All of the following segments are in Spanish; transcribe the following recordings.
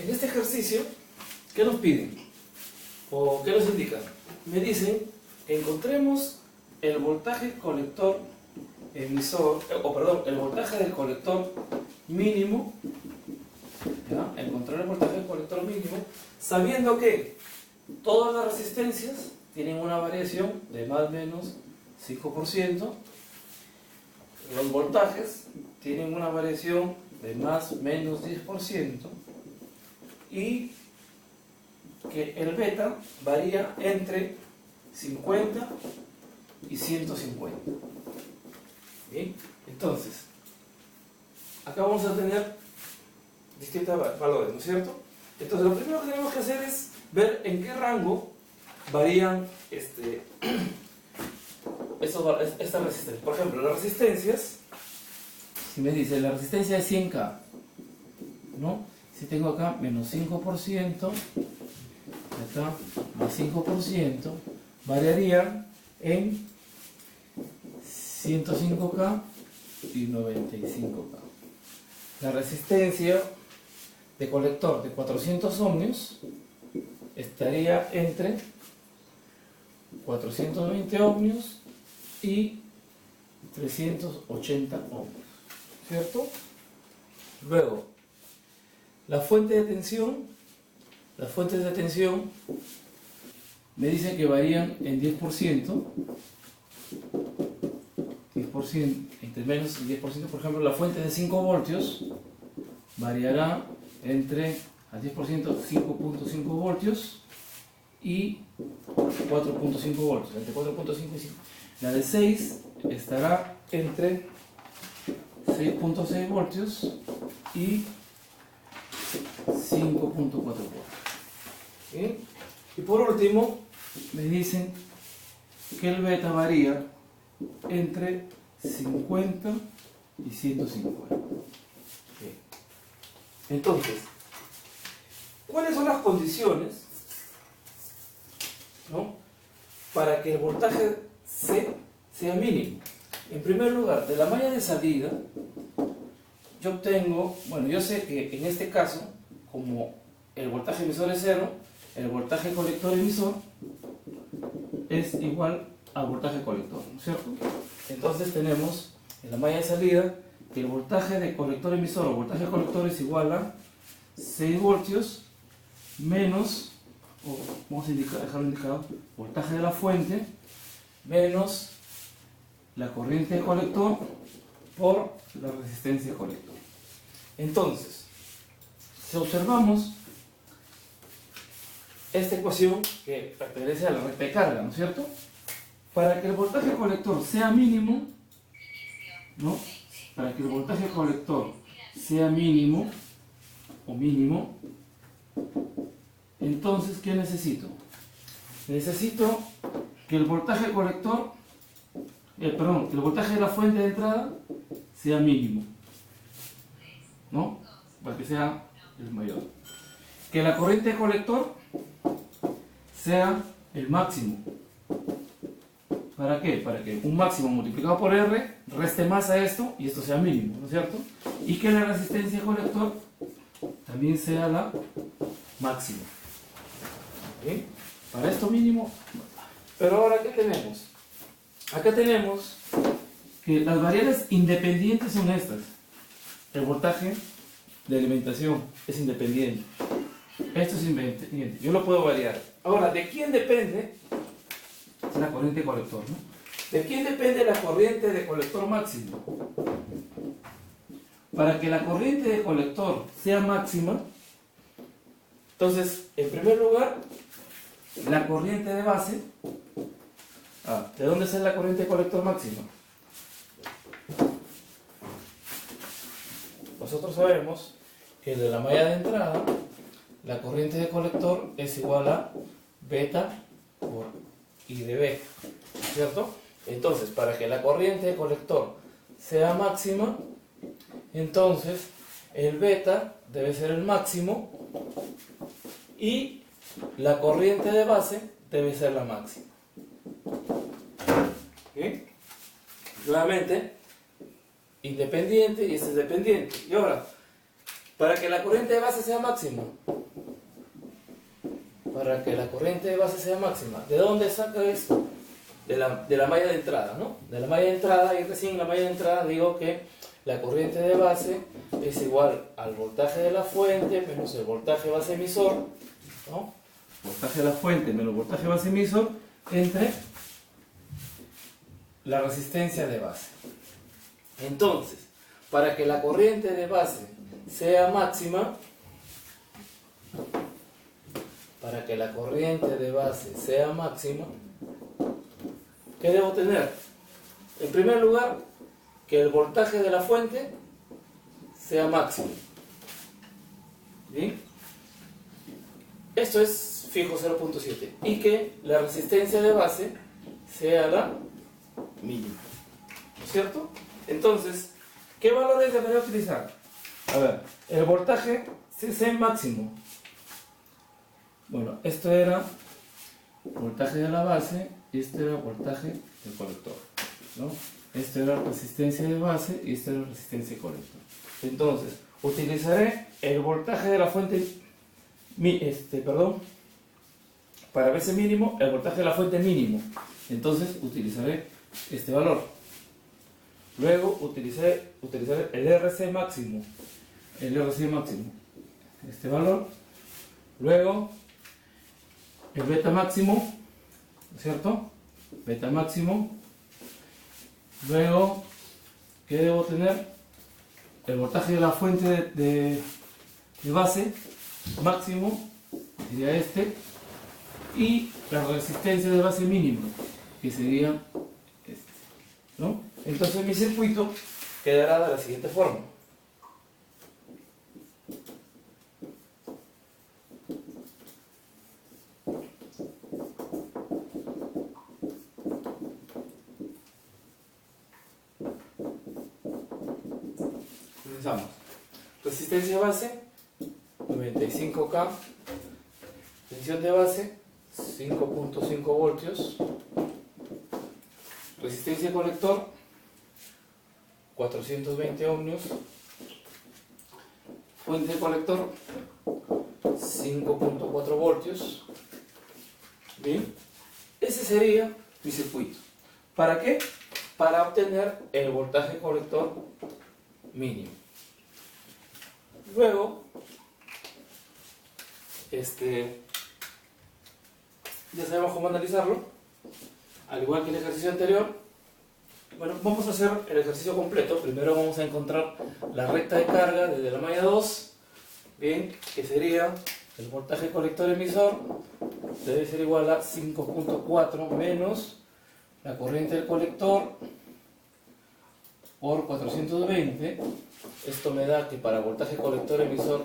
en este ejercicio, ¿qué nos piden? ¿O qué nos indican? Me dicen que encontremos el voltaje colector emisor, el voltaje del colector mínimo, ¿ya? Encontrar el voltaje del colector mínimo, sabiendo que todas las resistencias tienen una variación de más o menos 5%, los voltajes tienen una variación de más o menos 10%, y que el beta varía entre 50 y 150. ¿Bien? Entonces, acá vamos a tener distintos valores, ¿no es cierto? Entonces, lo primero que tenemos que hacer es ver en qué rango varían estas resistencias. Por ejemplo, las resistencias, si me dice la resistencia es 100K, ¿no? Si tengo acá menos 5%, acá más 5%, variaría en 105K y 95K. La resistencia de colector de 400 ohmios estaría entre 420 ohmios y 380 ohmios, ¿cierto? Luego, la fuente de tensión, las fuentes de tensión me dicen que varían en 10%, entre menos y 10%, por ejemplo, la fuente de 5 voltios variará entre al 10% 5.5 voltios y 4.5 voltios, entre 4.5 y 5. La de 6 estará entre 6.6 voltios y 5.4 voltios. ¿Bien? Y por último, me dicen que el beta varía entre 50 y 150. Bien. Entonces, ¿cuáles son las condiciones, ¿no?, para que el voltaje C sea mínimo? En primer lugar, de la malla de salida, yo obtengo, bueno, yo sé que en este caso, como el voltaje emisor es 0, el voltaje colector emisor es igual al voltaje colector, ¿no es cierto? Entonces tenemos en la malla de salida que el voltaje de colector emisor o voltaje colector es igual a 6 voltios menos, o vamos a dejarlo indicado, voltaje de la fuente menos la corriente de colector por la resistencia de colector. Entonces, si observamos esta ecuación que pertenece a la recta de carga, ¿no es cierto? Para que el voltaje colector sea mínimo, ¿no? Para que el voltaje colector sea mínimo o mínimo, entonces, ¿qué necesito? Necesito que el voltaje colector, que el voltaje de la fuente de entrada sea mínimo, ¿no? Para que sea el mayor. Que la corriente de colector sea el máximo. ¿Para qué? Para que un máximo multiplicado por R reste más a esto y esto sea mínimo, ¿no es cierto? Y que la resistencia de colector también sea la máxima. ¿Bien? Para esto mínimo. Pero ahora, ¿qué tenemos? Acá tenemos que las variables independientes son estas. El voltaje de alimentación es independiente. Esto es independiente. Yo lo puedo variar. Ahora, ¿de quién depende? La corriente de colector, ¿no? ¿De quién depende la corriente de colector máxima? Para que la corriente de colector sea máxima, entonces, en primer lugar, la corriente de base. ¿De dónde sale la corriente de colector máxima? Nosotros sabemos que de la malla de entrada, la corriente de colector es igual a beta por I de B, ¿cierto? Entonces, para que la corriente de colector sea máxima, entonces el beta debe ser el máximo y la corriente de base debe ser la máxima. ¿Sí? Nuevamente, independiente y este es dependiente. Y ahora, Para que la corriente de base sea máxima. Para que la corriente de base sea máxima. ¿De dónde saca esto? De la malla de entrada, ¿no? De la malla de entrada, y recién en la malla de entrada digo que la corriente de base es igual al voltaje de la fuente menos el voltaje base emisor, ¿no? Voltaje de la fuente menos voltaje base emisor entre la resistencia de base. Entonces, para que la corriente de base sea máxima, ¿qué debo tener? En primer lugar, que el voltaje de la fuente sea máximo. ¿Bien? Esto es fijo 0.7. Y que la resistencia de base sea la mínima. ¿No es cierto? Entonces, ¿qué valores debería utilizar? A ver, el voltaje CC máximo. Bueno, esto era voltaje de la base y este era voltaje del colector, ¿no? Esto era resistencia de base y esta era resistencia de colector. Entonces, utilizaré el voltaje de la fuente, para base mínimo, el voltaje de la fuente mínimo. Entonces, utilizaré este valor. Luego, utilizaré el RC máximo. Este valor. Luego, el beta máximo, ¿no es cierto? Beta máximo. Luego, ¿qué debo tener? El voltaje de la fuente de base máximo, sería este, y la resistencia de base mínimo, que sería este, ¿no? Entonces mi circuito quedará de la siguiente forma. Comenzamos. Resistencia de base 95K, tensión de base 5.5 voltios, resistencia de colector 420 ohmios, fuente de colector 5.4 voltios. Bien, ese sería mi circuito. ¿Para qué? Para obtener el voltaje colector mínimo. Luego, ya sabemos cómo analizarlo, al igual que el ejercicio anterior. Bueno, vamos a hacer el ejercicio completo. Primero vamos a encontrar la recta de carga desde la malla 2, bien, que sería el voltaje colector emisor, debe ser igual a 5.4 menos la corriente del colector por 420. Esto me da que para voltaje colector emisor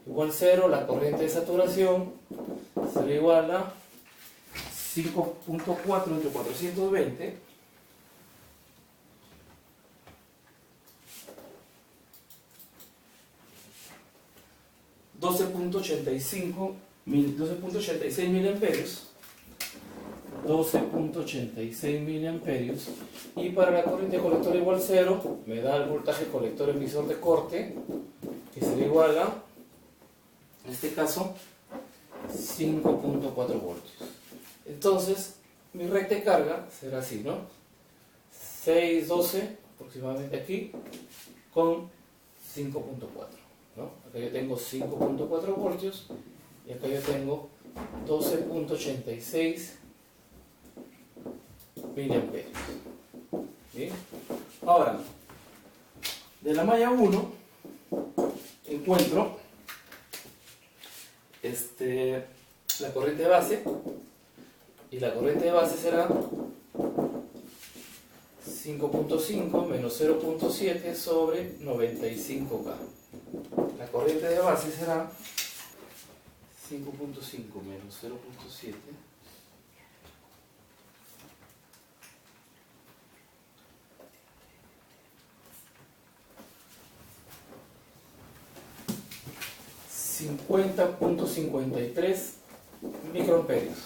igual 0, la corriente de saturación será igual a 5.4 entre 420 12.86 miliamperios. 12.86 miliamperios, y para la corriente colector igual 0 me da el voltaje colector emisor de corte, que será igual a, en este caso, 5.4 voltios. Entonces mi recta de carga será así, ¿no? 612 aproximadamente aquí con 5.4, ¿no? Acá yo tengo 5.4 voltios y acá yo tengo 12.86 miliamperios. ¿Bien? Ahora, de la malla 1 encuentro la corriente de base, y la corriente de base será 5.5 menos 0.7 sobre 95K. La corriente de base será 5.5 menos 0.7 50.53 microamperios.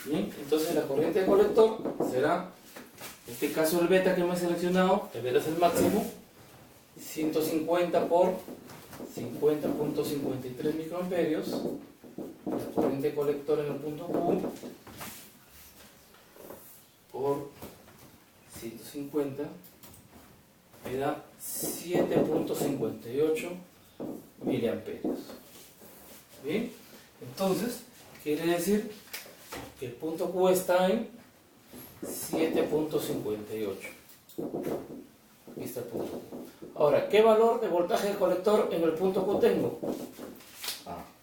Bien, entonces la corriente de colector será, en este caso el beta que hemos seleccionado, el beta es el máximo, 150 por 50.53 microamperios, la corriente colector en el punto Q, por 150 me da 7.58 miliamperios. ¿Bien? Entonces, quiere decir que el punto Q está en 7.58. Aquí está el punto Q. Ahora, ¿qué valor de voltaje de colector en el punto Q tengo?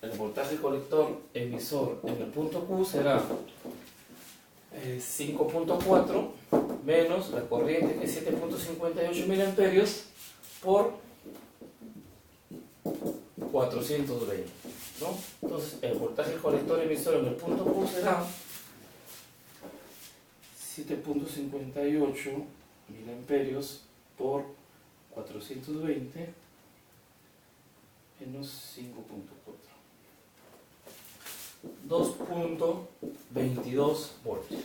El voltaje colector emisor en el punto Q será 5.4 menos la corriente, que es 7.58 miliamperios, por 420, ¿no? Entonces, el voltaje colector emisor en el punto Q será 7.58 miliamperios por 420 menos 5.4. 2.22 voltios.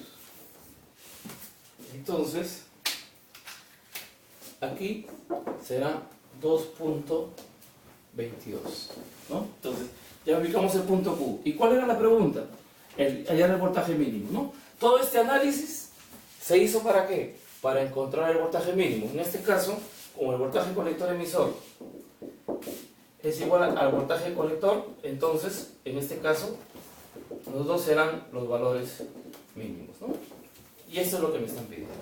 Entonces, aquí será 2.22, ¿no? Entonces, ya ubicamos el punto Q. ¿Y cuál era la pregunta? Hallar el voltaje mínimo, ¿no? Todo este análisis se hizo ¿para qué? Para encontrar el voltaje mínimo. En este caso, como el voltaje colector emisor es igual al voltaje colector, entonces, en este caso, los dos serán los valores mínimos, ¿no? Y eso es lo que me están pidiendo.